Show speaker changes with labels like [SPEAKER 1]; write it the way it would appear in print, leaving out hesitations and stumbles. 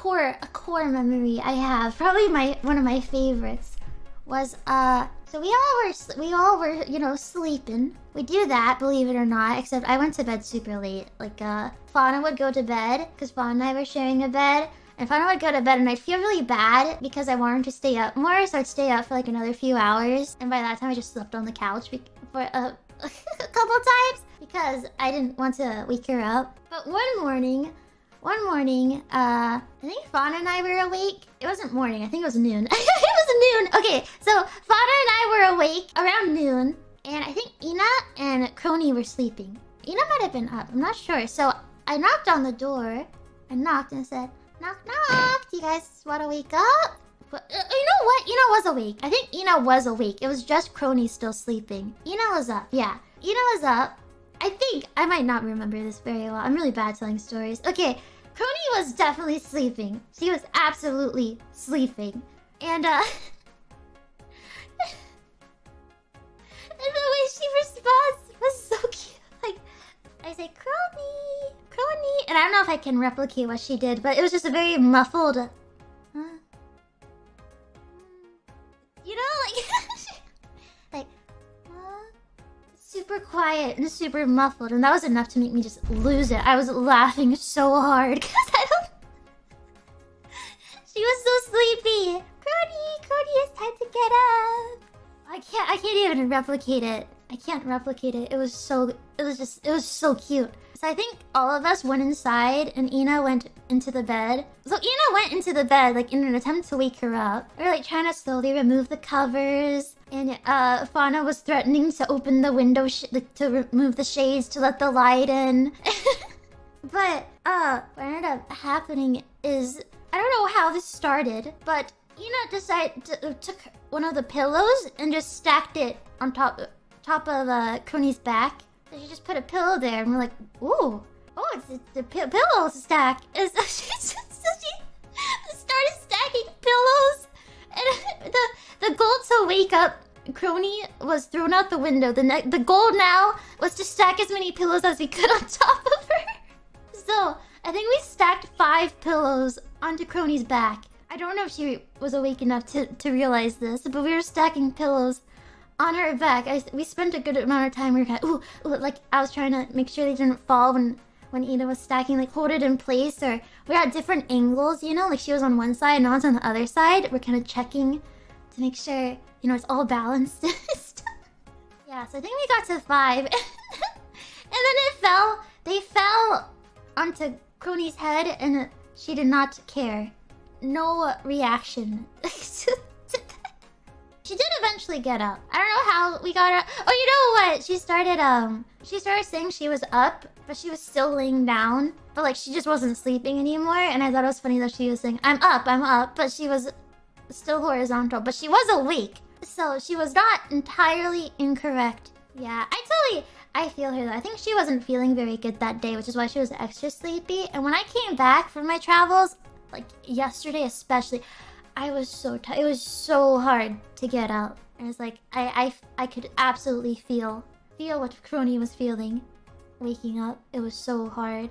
[SPEAKER 1] core memory I have, probably one of my favorites, was so we all were, you know, sleeping. We do that, believe it or not, except I went to bed super late. Like Fauna would go to bed because Fauna and I were sharing a bed. And Fauna would go to bed and I'd feel really bad because I wanted to stay up more, so I'd stay up for like another few hours. And by that time I just slept on the couch for a couple times because I didn't want to wake her up. But one morning, I think Fauna and I were awake. It wasn't morning, I think it was noon. It was noon. Okay, so Fauna and I were awake around noon, and I think Ina and Kronii were sleeping. Ina might have been up, I'm not sure. So I knocked on the door. I knocked and said, knock, knock. Do you guys want to wake up? But, you know what? Ina was awake. I think Ina was awake. It was just Kronii still sleeping. Ina was up. Yeah. Ina was up. I think I might not remember this very well. I'm really bad telling stories. Okay. Kronii was definitely sleeping. She was absolutely sleeping. And, and the way she responds was so cute. Like, I say, Kronii, Kronii. And I don't know if I can replicate what she did, but it was just a very muffled... You know, like... like... super quiet and super muffled. And that was enough to make me just lose it. I was laughing so hard because I don't... She was so sleepy. Kronii, it's time to get up. I can't even replicate it. I can't replicate it. It was so cute. So I think all of us went inside and Ina went into the bed. So Ina went into the bed like in an attempt to wake her up. We were like trying to slowly remove the covers. And Fauna was threatening to open the window to remove the shades to let the light in. But what ended up happening is, I don't know how this started, but Ina took one of the pillows and just stacked it on top of Kronii's back. So she just put a pillow there, and we're like, ooh, oh, it's the pillow stack. So she started stacking pillows, and the goal to wake up Kronii was thrown out the window. The goal now was to stack as many pillows as we could on top of her. So I think we stacked 5 pillows onto Kronii's back. I don't know if she was awake enough to realize this, but we were stacking pillows on her back. We spent a good amount of time. We were kind of, ooh, like I was trying to make sure they didn't fall when Ina was stacking, like hold it in place, or we're at different angles, you know, like she was on one side and I was on the other side. We're kind of checking to make sure, you know, it's all balanced. Yeah, so I think we got to 5. And then they fell onto Kronii's head and she did not care. No reaction. She did eventually get up. I don't know how we got her. Oh, you know what? She started saying she was up, but she was still laying down. But like she just wasn't sleeping anymore. And I thought it was funny that she was saying, I'm up. But she was still horizontal. But she was awake. So she was not entirely incorrect. Yeah, I feel her though. I think she wasn't feeling very good that day, which is why she was extra sleepy. And when I came back from my travels, like yesterday especially, I was so tired. It was so hard to get up. And it's like I could absolutely feel what Kronii was feeling waking up. It was so hard.